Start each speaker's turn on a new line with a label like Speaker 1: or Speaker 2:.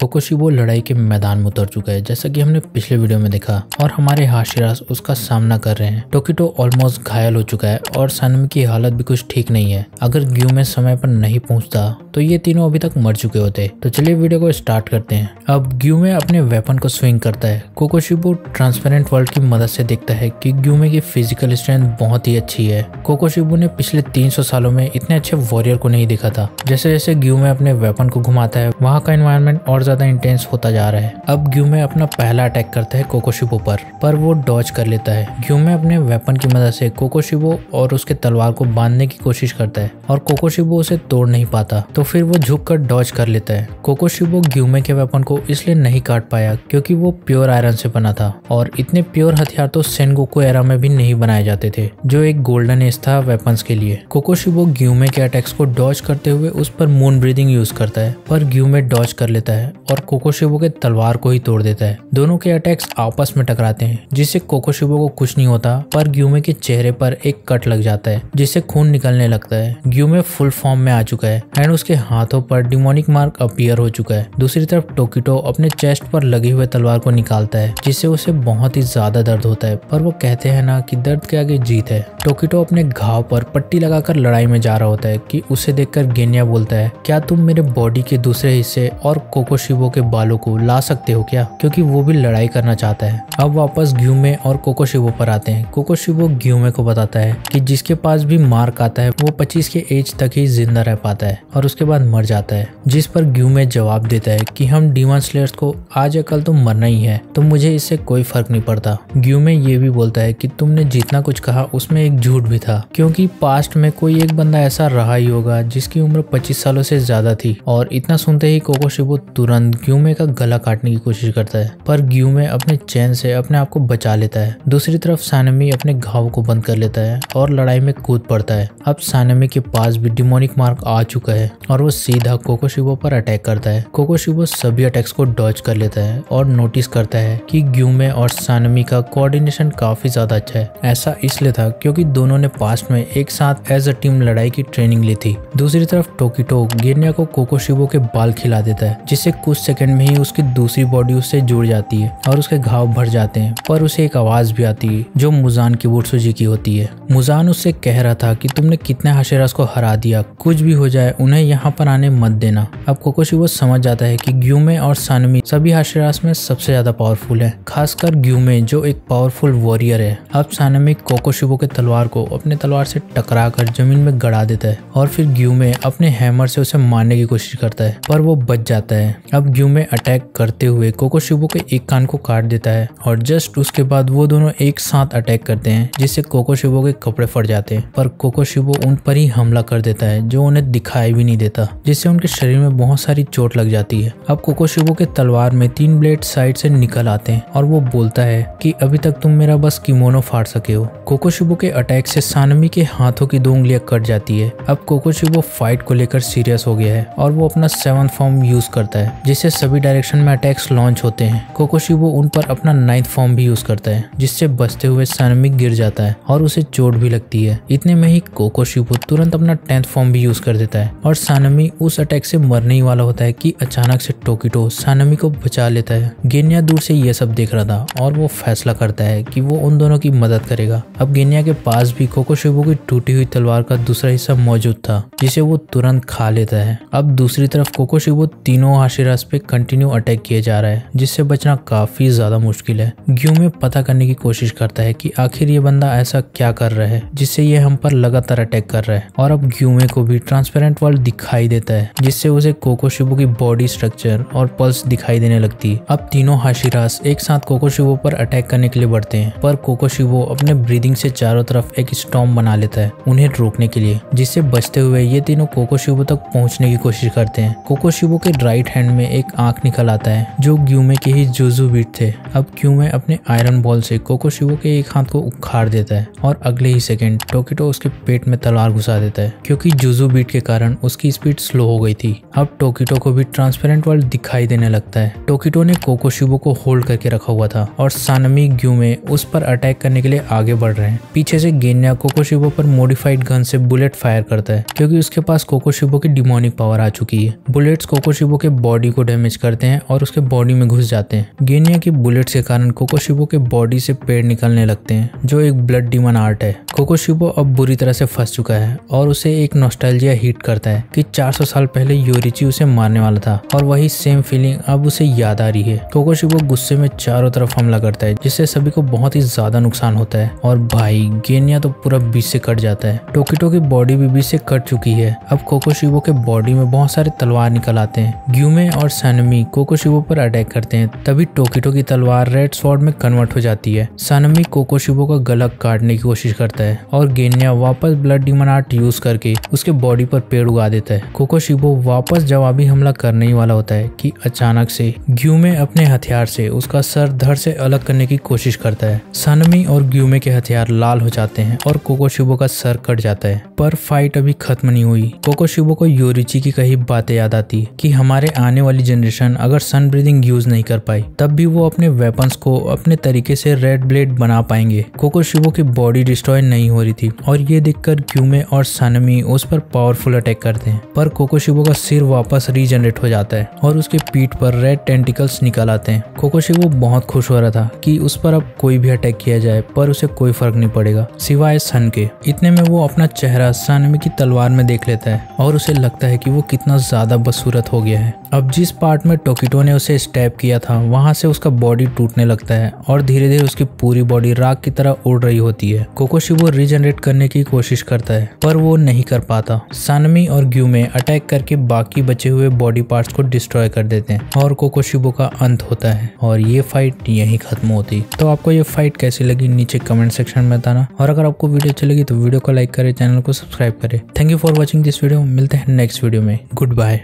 Speaker 1: कोकोशिबो लड़ाई के मैदान में उतर चुका है, जैसा कि हमने पिछले वीडियो में देखा, और हमारे हाशिरास उसका सामना कर रहे हैं। टोकिटो ऑलमोस्ट घायल हो चुका है और सनमी की हालत भी कुछ ठीक नहीं है। अगर ग्यूमे समय पर नहीं पहुंचता तो ये तीनों अभी तक मर चुके होते। तो चलिए वीडियो को स्टार्ट करते हैं। अब ग्यूमे अपने वेपन को स्विंग करता है। कोकोशिबो ट्रांसपेरेंट वर्ल्ड की मदद से देखता है कि ग्यूमे की फिजिकल स्ट्रेंथ बहुत ही अच्छी है। कोकोशिबो ने पिछले 300 सालों में इतने अच्छे वॉरियर को नहीं देखा था। जैसे जैसे ग्यूमे अपने वेपन को घुमाता है, वहाँ का एनवायरनमेंट और ज्यादा इंटेंस होता जा रहा है। अब ग्यूमे अपना पहला अटैक करता है कोकोशिबो पर वो डॉज कर लेता है। ग्यूमे अपने वेपन की मदद से कोकोशिबो और उसके तलवार को बांधने की कोशिश करता है और कोकोशिबो उसे तोड़ नहीं पाता, तो फिर वो झुककर डॉज कर लेता है। कोकोशिबो ग्यूमे के वेपन को इसलिए नहीं काट पाया क्योंकि वो प्योर आयरन से बना था और इतने प्योर हथियार तो सेनगोकू एरा में भी नहीं बनाए जाते थे, जो एक गोल्डन एज था वेपन्स के लिए। कोकोशिबो ग्यूमे के अटैक्स को डॉज करते हुए उस पर मून ब्रीदिंग यूज करता है, पर ग्यूमे डॉज कर लेता है और कोकोशिबो के तलवार को ही तोड़ देता है। दोनों के अटैक्स आपस में टकराते हैं, जिससे कोकोशिबो को कुछ नहीं होता, पर ग्यूमे के चेहरे पर एक कट लग जाता है जिससे खून निकलने लगता है। ग्यूमे फुल फॉर्म में आ चुका है एंड उसके हाथों पर डिमोनिक मार्क अपीयर हो चुका है। दूसरी तरफ टोकिटो अपने चेस्ट पर लगे हुए तलवार को निकालता है, जिससे उसे बहुत ही ज्यादा दर्द होता है, पर वो कहते हैं ना कि दर्द के आगे जीत है। टोकिटो अपने घाव पर पट्टी लगाकर लड़ाई में जा रहा होता है कि उसे देखकर गेन्या बोलता है, क्या तुम मेरे बॉडी के दूसरे हिस्से और कोकोशिबो के बालों को ला सकते हो क्या, क्योंकि वो भी लड़ाई करना चाहता है। अब वापस ग्यूमे और कोकोशिबो पर आते हैं। कोकोशिबो ग्यूमे को बताता है कि जिसके पास भी मार्क आता है वो 25 के एज तक ही जिंदा रह पाता है और उसके बाद मर जाता है, जिस पर ग्यूमे जवाब देता है कि हम डीमन स्लेयर्स को आज या कल तो मरना ही है, तो मुझे इससे कोई फर्क नहीं पड़ता। ग्यूमे ये भी बोलता है कि तुमने जितना कुछ कहा उसमें एक झूठ भी था, क्योंकि पास्ट में कोई एक बंदा ऐसा रहा ही होगा जिसकी उम्र 25 सालों से ज्यादा थी। और इतना सुनते ही कोकोशिबो तुरंत ग्यूमे का गला काटने की कोशिश करता है, पर ग्यूमे अपने चैन से अपने आप को बचा लेता है। दूसरी तरफ सानमी अपने घाव को बंद कर लेता है और लड़ाई में कूद पड़ता है। अब सानमी के पास भी डिमोनिक मार्क आ चुका है और वो सीधा कोकोशिबो पर अटैक करता है। कोकोशिबो सभी अटैक्स को डॉज कर लेता है और नोटिस करता है कि ग्यूमे और सानमी का कोऑर्डिनेशन काफी ज्यादा अच्छा है। ऐसा इसलिए था क्योंकि दोनों ने पास्ट में एक साथ एज अ टीम लड़ाई की ट्रेनिंग ली थी। दूसरी तरफ टोकिटो गेन्या को कोकोशिबो के बाल खिला देता है, जिससे कुछ सेकंड में ही उसकी दूसरी बॉडी उससे जुड़ जाती है और उसके घाव भर जाते हैं। पर उसे एक आवाज भी आती है जो मुजान किबुत्सुजी की होती है। मुजान उससे कह रहा था कि तुमने कितने हाशिरास को हरा दिया, कुछ भी हो जाए उन्हें यहाँ पर आने मत देना। अब कोकोशिबो समझ जाता है कि ग्यूमे और सानमी सभी हाशिरास में सबसे ज्यादा पावरफुल है, खासकर ग्यूमे जो एक पावरफुल वॉरियर है। अब सानमी कोकोशिबो के तलवार को अपने तलवार से टकरा कर जमीन में गड़ा देता है और फिर ग्यूमे अपने हैमर से उसे मारने की कोशिश करता है, पर वो बच जाता है। अब ग्यूमे अटैक करते हुए कोकोशिबो के एक कान को काट देता है और जस्ट उसके बाद वो दोनों एक साथ अटैक करते हैं, जिससे कोकोशिबो के कपड़े फट जाते हैं। पर कोकोशिबो उन पर ही हमला कर देता है, जो उन्हें दिखाई भी नहीं देता, जिससे उनके शरीर में बहुत सारी चोट लग जाती है। अब कोकोशिबो के तलवार में 3 ब्लेड साइड से निकल आते हैं और वो बोलता है कि अभी तक तुम मेरा बस किमोनो फाड़ सके हो। कोकोशिबो के अटैक से सानमी के हाथों की 2 उंगलियां कट जाती है। अब कोकोशिबो फाइट को लेकर सीरियस हो गया है और वो अपना 7th फॉर्म यूज करता है, जिससे सभी डायरेक्शन में अटैक्स लॉन्च होते हैं। कोकोशिबो उन पर अपना 9th फॉर्म भी यूज करता है, जिससे बचते हुए सानमी गिर जाता है और उसे चोट भी लगती है। इतने में ही कोकोशिबो तुरंत अपना 10th फॉर्म भी यूज कर देता है और सानमी उस अटैक से मरने ही वाला होता है कि अचानक से टोकिटो सानमी को बचा लेता है। गेन्या दूर से ये सब देख रहा था और वो फैसला करता है कि वो उन दोनों की मदद करेगा। अब गेन्या के पास भी कोकोशिबो की टूटी हुई तलवार का दूसरा हिस्सा मौजूद था, जिसे वो तुरंत खा लेता है। अब दूसरी तरफ कोकोशिबो तीनों हाशिरास पे कंटिन्यू अटैक किए जा रहा है, जिससे बचना काफी ज्यादा मुश्किल है। ग्यूमे पता करने की कोशिश करता है कि आखिर ये बंदा ऐसा क्या कर रहा है जिससे ये हम पर लगातार अटैक कर रहा है। और अब ग्यूमे को भी ट्रांसपेरेंट वर्ल्ड दिखाई देता है, जिससे उसे कोकोशिबो की बॉडी स्ट्रक्चर और पल्स दिखाई देने लगती है। अब तीनों हाशिरास एक साथ कोकोशिबो पर अटैक करने के लिए बढ़ते हैं, पर कोकोशिबो अपने ब्रीदिंग से चारों तरफ एक स्टॉर्म बना लेता है उन्हें रोकने के लिए, जिससे बचते हुए ये तीनों कोकोशिबो तक पहुंचने की कोशिश करते हैं। कोकोशिबो के राइट हैंड में एक आंख निकल आता है जो ग्यूमे के ही जुजू बीट थे। अब ग्यूमे अपने आयरन बॉल से कोकोशिबो के एक हाथ को उखाड़ देता है और अगले ही सेकंड टोकिटो उसके पेट में तलवार घुसा देता है, क्योंकि जुजू बीट के कारण उसकी स्पीड स्लो हो गई थी। अब टोकिटो को भी ट्रांसपेरेंट वर्ल्ड दिखाई देने लगता है। टोकिटो ने कोकोशिबो को होल्ड करके रखा हुआ था और सानमी ग्यूमे उस पर अटैक करने के लिए आगे बढ़ रहे हैं। पीछे से गेन्या कोकोशिबो पर मॉडिफाइड गन से बुलेट फायर करता है, क्योंकि उसके पास कोकोशिबो की डिमोनिक पावर आ चुकी है। बुलेट्स कोकोशिबो के बॉडी को डैमेज करते हैं और उसके बॉडी में घुस जाते हैं। गेनिया की बुलेट्स के कारण कोकोशिबो के बॉडी से पेड़ निकलने लगते हैं, जो एक ब्लड डीमन आर्ट है। कोकोशिबो अब बुरी तरह से फंस चुका है और उसे एक नॉस्टैल्जिया हिट करता है कि 400 साल पहले योरिची उसे मारने वाला था और वही सेम फीलिंग अब उसे याद आ रही है। कोकोशिबो गुस्से में चारों तरफ हमला करता है, जिससे सभी को बहुत ही ज्यादा नुकसान होता है और भाई गेनिया तो पूरा बीच से कट जाता है। टोकिटो की बॉडी भी बीच से कट चुकी है। अब कोकोशिबो के बॉडी में बहुत सारे तलवार निकल आते हैं। ग्यूमे और सनमी कोकोशिबो पर अटैक करते हैं, तभी टोकिटो की तलवार रेड स्वॉर्ड में कन्वर्ट हो जाती है। सनमी कोकोशिबो का गला काटने की कोशिश करता है और गेनिया वापस ब्लड डीमन आर्ट यूज करके उसके बॉडी पर पेड़ उगा देता है। कोकोशिबो वापस जवाबी हमला करने ही वाला होता है कि अचानक से ग्यूमे अपने हथियार से उसका सर धड़ से अलग करने की कोशिश करता है। सनमी और ग्यूमे के हथियार लाल हो जाते हैं और कोकोशिबो का सर कट जाता है। पर फाइट अभी खत्म नहीं हुई। कोकोशिबो को योरिची की कही बातें याद आती कि हमारे आने वाली जनरेशन अगर सन ब्रीदिंग यूज नहीं कर पाई तब भी वो अपने वेपन्स को अपने तरीके से रेड ब्लेड बना पाएंगे। कोकोशिबो की बॉडी डिस्ट्रॉय नहीं हो रही थी और ये देखकर ग्यूमे और सनमी उस पर पावरफुल अटैक करते हैं, पर कोकोशिबो का सिर वापस रीजनरेट हो जाता है और उसके पीठ पर रेड टेंटिकल्स निकल आते हैं। कोकोशिबो बहुत खुश हो रहा था कि उस पर अब कोई भी अटैक किया जाए पर उसे कोई फर्क नहीं पड़ेगा सिवाय सन के। इतने में वो अपना चेहरा सनमी की तलवार में देख लेता है और उसे लगता है कि वो कितना ज्यादा बदसूरत हो गया है। अब जिस पार्ट में टोकिटो ने उसे स्टैब किया था वहां से उसका बॉडी टूटने लगता है और धीरे धीरे उसकी पूरी बॉडी राख की तरह उड़ रही होती है। कोकोशिबो रीजनरेट करने की कोशिश करता है पर वो नहीं कर पाता। सनमी और ग्यूमे अटैक करके बाकी बचे हुए बॉडी पार्ट्स को डिस्ट्रॉय कर देते हैं और कोकोशिबो का अंत होता है और ये फाइट यहीं खत्म होती। तो आपको ये फाइट कैसी लगी नीचे कमेंट सेक्शन में बताना और अगर आपको वीडियो अच्छी लगी तो वीडियो को लाइक करें, चैनल को सब्सक्राइब करें। Thank you for watching this video. मिलते हैं नेक्स्ट वीडियो में। Good bye.